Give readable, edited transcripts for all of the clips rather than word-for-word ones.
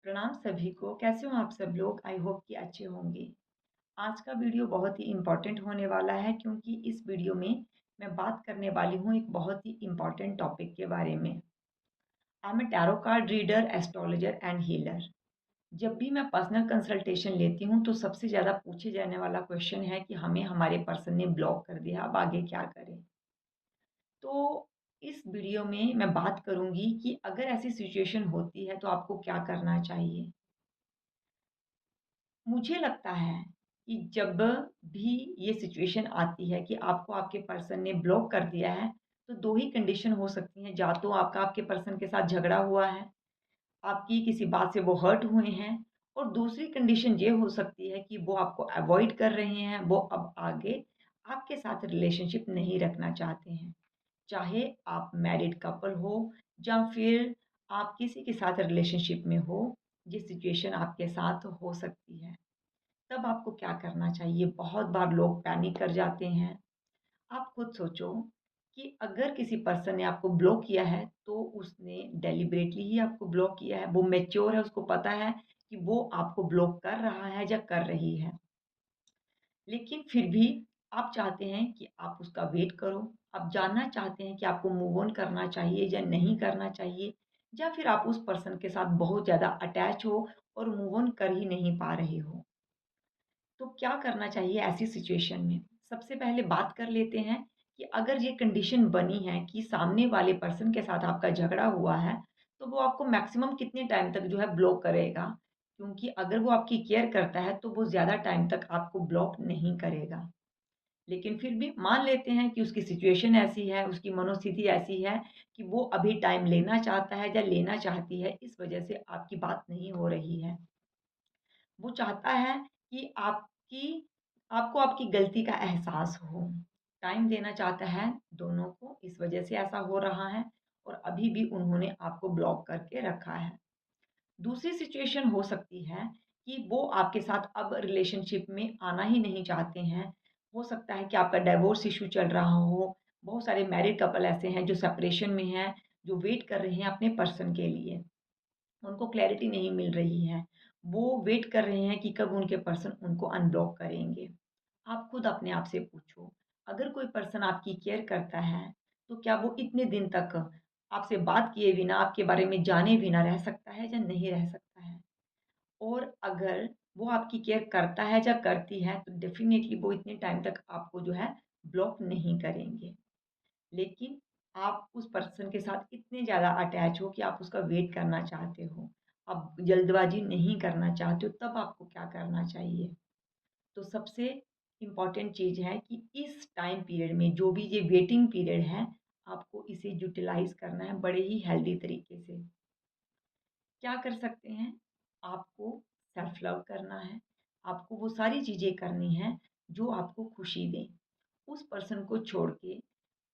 प्रणाम सभी को। कैसे हो आप सब लोग? आई होप कि अच्छे होंगे। आज का वीडियो बहुत ही इम्पोर्टेंट होने वाला है क्योंकि इस वीडियो में मैं बात करने वाली हूँ एक बहुत ही इम्पोर्टेंट टॉपिक के बारे में। I am a tarot card reader, astrologer and healer. जब भी मैं पर्सनल कंसल्टेशन लेती हूँ तो सबसे ज़्यादा पूछे जाने वाला क्वेश्चन है कि हमें हमारे पर्सन ने ब्लॉक कर दिया, अब आगे क्या करें। तो इस वीडियो में मैं बात करूँगी कि अगर ऐसी सिचुएशन होती है तो आपको क्या करना चाहिए। मुझे लगता है कि जब भी ये सिचुएशन आती है कि आपको आपके पर्सन ने ब्लॉक कर दिया है, तो 2 ही कंडीशन हो सकती हैं। या तो आपका आपके पर्सन के साथ झगड़ा हुआ है, आपकी किसी बात से वो हर्ट हुए हैं, और दूसरी कंडीशन ये हो सकती है कि वो आपको अवॉइड कर रहे हैं, वो अब आगे आपके साथ रिलेशनशिप नहीं रखना चाहते हैं। चाहे आप मैरिड कपल हो या फिर आप किसी के साथ रिलेशनशिप में हो, ये सिचुएशन आपके साथ हो सकती है। तब आपको क्या करना चाहिए? बहुत बार लोग पैनिक कर जाते हैं। आप खुद सोचो कि अगर किसी पर्सन ने आपको ब्लॉक किया है, तो उसने डेलिबरेटली ही आपको ब्लॉक किया है। वो मैच्योर है, उसको पता है कि वो आपको ब्लॉक कर रहा है या कर रही है। लेकिन फिर भी आप चाहते हैं कि आप उसका वेट करो। आप जानना चाहते हैं कि आपको मूव ऑन करना चाहिए या नहीं करना चाहिए, या फिर आप उस पर्सन के साथ बहुत ज़्यादा अटैच हो और मूव ऑन कर ही नहीं पा रहे हो। तो क्या करना चाहिए ऐसी सिचुएशन में? सबसे पहले बात कर लेते हैं कि अगर ये कंडीशन बनी है कि सामने वाले पर्सन के साथ आपका झगड़ा हुआ है, तो वो आपको मैक्सिमम कितने टाइम तक जो है ब्लॉक करेगा? क्योंकि अगर वो आपकी केयर करता है, तो वो ज़्यादा टाइम तक आपको ब्लॉक नहीं करेगा। लेकिन फिर भी मान लेते हैं कि उसकी सिचुएशन ऐसी है, उसकी मनोस्थिति ऐसी है कि वो अभी टाइम लेना चाहता है या लेना चाहती है, इस वजह से आपकी बात नहीं हो रही है। वो चाहता है कि आपको आपकी गलती का एहसास हो। टाइम देना चाहता है दोनों को, इस वजह से ऐसा हो रहा है, और अभी भी उन्होंने आपको ब्लॉक करके रखा है। दूसरी सिचुएशन हो सकती है कि वो आपके साथ अब रिलेशनशिप में आना ही नहीं चाहते हैं। हो सकता है कि आपका डिवोर्स इश्यू चल रहा हो। बहुत सारे मैरिड कपल ऐसे हैं जो सेपरेशन में हैं, जो वेट कर रहे हैं अपने पर्सन के लिए। उनको क्लैरिटी नहीं मिल रही है। वो वेट कर रहे हैं कि कब उनके पर्सन उनको अनब्लॉक करेंगे। आप खुद अपने आप से पूछो, अगर कोई पर्सन आपकी केयर करता है, तो क्या वो इतने दिन तक आपसे बात किए बिना, आपके बारे में जाने बिना रह सकता है या नहीं रह सकता है? और अगर वो आपकी केयर करता है या करती है, तो डेफ़िनिटली वो इतने टाइम तक आपको जो है ब्लॉक नहीं करेंगे। लेकिन आप उस पर्सन के साथ इतने ज़्यादा अटैच हो कि आप उसका वेट करना चाहते हो, आप जल्दबाज़ी नहीं करना चाहते हो, तब आपको क्या करना चाहिए? तो सबसे इम्पोर्टेंट चीज़ है कि इस टाइम पीरियड में जो भी ये वेटिंग पीरियड है, आपको इसे यूटिलाइज़ करना है बड़े ही हेल्दी तरीके से। क्या कर सकते हैं? आपको सेल्फ लव करना है, आपको वो सारी चीज़ें करनी हैं जो आपको खुशी दें। उस पर्सन को छोड़ के,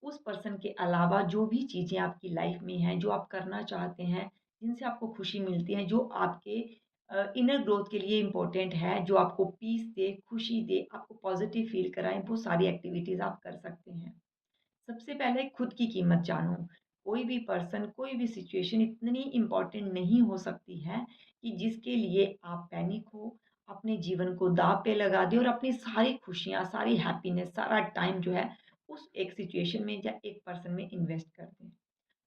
उस पर्सन के अलावा जो भी चीज़ें आपकी लाइफ में हैं, जो आप करना चाहते हैं, जिनसे आपको खुशी मिलती है, जो आपके इनर ग्रोथ के लिए इम्पोर्टेंट है, जो आपको पीस दे, खुशी दे, आपको पॉज़िटिव फ़ील कराएँ, वो सारी एक्टिविटीज़ आप कर सकते हैं। सबसे पहले खुद की कीमत जानो। कोई भी पर्सन, कोई भी सिचुएशन इतनी इम्पोर्टेंट नहीं हो सकती है कि जिसके लिए आप पैनिक हो, अपने जीवन को दाँव पे लगा दें और अपनी सारी खुशियाँ, सारी हैप्पीनेस, सारा टाइम जो है उस एक सिचुएशन में या एक पर्सन में इन्वेस्ट कर दें।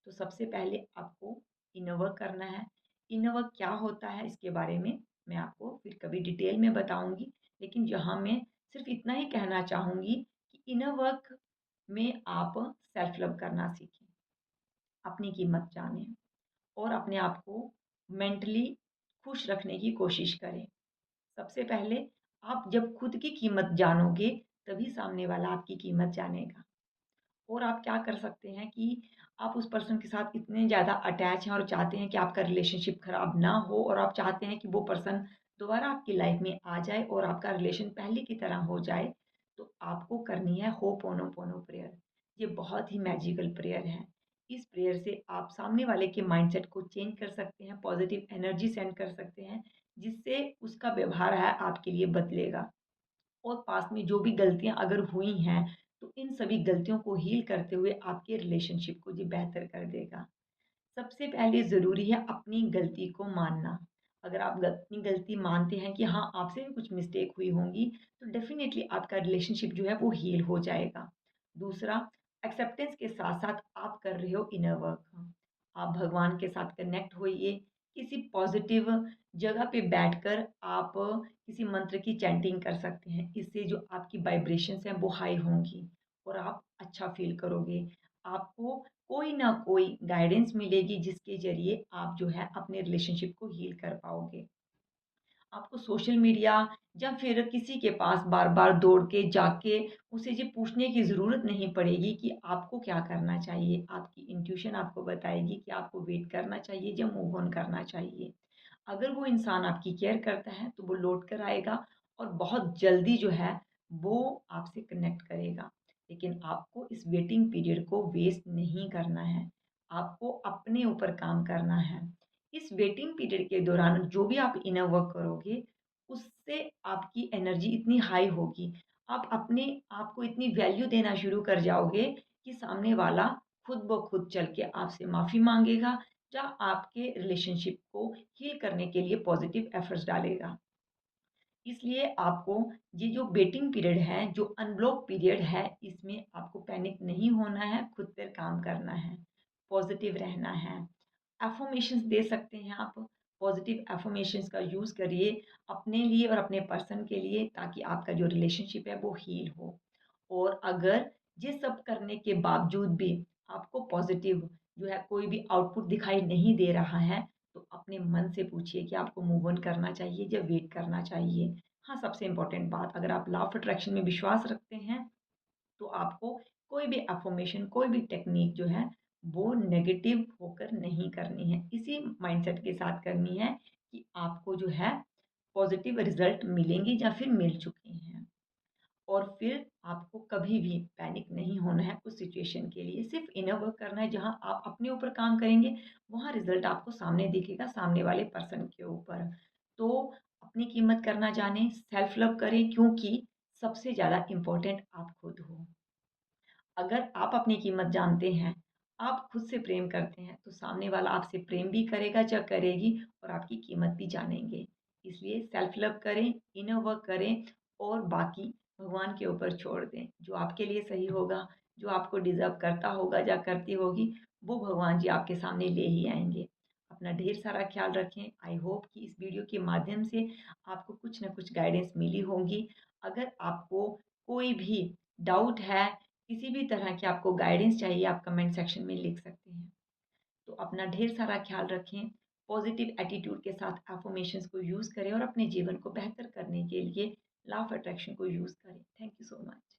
तो सबसे पहले आपको इनर वर्क करना है। इनर वर्क क्या होता है, इसके बारे में मैं आपको फिर कभी डिटेल में बताऊँगी। लेकिन यहाँ मैं सिर्फ़ इतना ही कहना चाहूँगी कि इनर वर्क में आप सेल्फ लव करना सीखें, अपनी कीमत जानें और अपने आप को मेंटली खुश रखने की कोशिश करें। सबसे पहले आप जब खुद की कीमत जानोगे, तभी सामने वाला आपकी कीमत जानेगा। और आप क्या कर सकते हैं कि आप उस पर्सन के साथ इतने ज़्यादा अटैच हैं और चाहते हैं कि आपका रिलेशनशिप खराब ना हो, और आप चाहते हैं कि वो पर्सन दोबारा आपकी लाइफ में आ जाए और आपका रिलेशन पहले की तरह हो जाए, तो आपको करनी है होपोनोपोनो प्रेयर। ये बहुत ही मैजिकल प्रेयर है। इस प्रेयर से आप सामने वाले के माइंडसेट को चेंज कर सकते हैं, पॉजिटिव एनर्जी सेंड कर सकते हैं, जिससे उसका व्यवहार है आपके लिए बदलेगा। और पास में जो भी गलतियाँ अगर हुई हैं, तो इन सभी गलतियों को हील करते हुए आपके रिलेशनशिप को जी बेहतर कर देगा। सबसे पहले ज़रूरी है अपनी गलती को मानना। अगर आप अपनी गलती मानते हैं कि हाँ, आपसे भी कुछ मिस्टेक हुई होंगी, तो डेफ़िनेटली आपका रिलेशनशिप जो है वो हील हो जाएगा। दूसरा, एक्सेप्टेंस के साथ-साथ आप कर रहे हो इनर वर्क। आप भगवान के साथ कनेक्ट होइए, किसी पॉज़िटिव जगह पे बैठकर आप किसी मंत्र की चैंटिंग कर सकते हैं। इससे जो आपकी वाइब्रेशंस हैं वो हाई होंगी और आप अच्छा फ़ील करोगे। आपको कोई ना कोई गाइडेंस मिलेगी जिसके ज़रिए आप जो है अपने रिलेशनशिप को हील कर पाओगे। आपको सोशल मीडिया या फिर किसी के पास बार-बार दौड़ के जाके उसे ये पूछने की ज़रूरत नहीं पड़ेगी कि आपको क्या करना चाहिए। आपकी इंट्यूशन आपको बताएगी कि आपको वेट करना चाहिए या मूव ऑन करना चाहिए। अगर वो इंसान आपकी केयर करता है तो वो लौट कर आएगा और बहुत जल्दी जो है वो आपसे कनेक्ट करेगा। लेकिन आपको इस वेटिंग पीरियड को वेस्ट नहीं करना है। आपको अपने ऊपर काम करना है। इस वेटिंग पीरियड के दौरान जो भी आप इनर वर्क करोगे, उससे आपकी एनर्जी इतनी हाई होगी, आप अपने आप को इतनी वैल्यू देना शुरू कर जाओगे कि सामने वाला खुद ब खुद चल के आपसे माफ़ी माँगेगा या आपके रिलेशनशिप को हील करने के लिए पॉज़िटिव एफ़र्ट्स डालेगा। इसलिए आपको ये जो वेटिंग पीरियड है, जो अनब्लॉक पीरियड है, इसमें आपको पैनिक नहीं होना है, खुद पर काम करना है, पॉज़िटिव रहना है। अफ़र्मेशंस दे सकते हैं आप, पॉज़िटिव अफ़र्मेशंस का यूज़ करिए अपने लिए और अपने पर्सन के लिए ताकि आपका जो रिलेशनशिप है वो हील हो। और अगर ये सब करने के बावजूद भी आपको पॉज़िटिव जो है कोई भी आउटपुट दिखाई नहीं दे रहा है, तो अपने मन से पूछिए कि आपको मूव ऑन करना चाहिए या वेट करना चाहिए। हाँ, सबसे इम्पोर्टेंट बात अगर आप लॉ ऑफ अट्रैक्शन में विश्वास रखते हैं तो आपको कोई भी अफ़र्मेशन, कोई भी टेक्नीक जो है, वो नेगेटिव होकर नहीं करनी है। इसी माइंडसेट के साथ करनी है कि आपको जो है पॉज़िटिव रिज़ल्ट मिलेंगे या फिर मिल चुके हैं। और फिर आपको कभी भी पैनिक नहीं होना है उस सिचुएशन के लिए। सिर्फ़ इनर वर्क करना है, जहाँ आप अपने ऊपर काम करेंगे, वहाँ रिज़ल्ट आपको सामने दिखेगा, सामने वाले पर्सन के ऊपर। तो अपनी कीमत करना जानें, सेल्फ लव करें क्योंकि सबसे ज़्यादा इम्पोर्टेंट आप खुद हो। अगर आप अपनी कीमत जानते हैं, आप खुद से प्रेम करते हैं, तो सामने वाला आपसे प्रेम भी करेगा या करेगी और आपकी कीमत भी जानेंगे। इसलिए सेल्फ लव करें, इनर वर्क करें और बाकी भगवान के ऊपर छोड़ दें। जो आपके लिए सही होगा, जो आपको डिज़र्व करता होगा या करती होगी, वो भगवान जी आपके सामने ले ही आएँगे। अपना ढेर सारा ख़्याल रखें। आई होप कि इस वीडियो के माध्यम से आपको कुछ न कुछ गाइडेंस मिली होंगी। अगर आपको कोई भी डाउट है, किसी भी तरह की आपको गाइडेंस चाहिए आप कमेंट सेक्शन में लिख सकते हैं। तो अपना ढेर सारा ख्याल रखें, पॉजिटिव एटीट्यूड के साथ अफ़र्मेशंस को यूज़ करें और अपने जीवन को बेहतर करने के लिए लॉ ऑफ अट्रैक्शन को यूज़ करें। Thank you so much.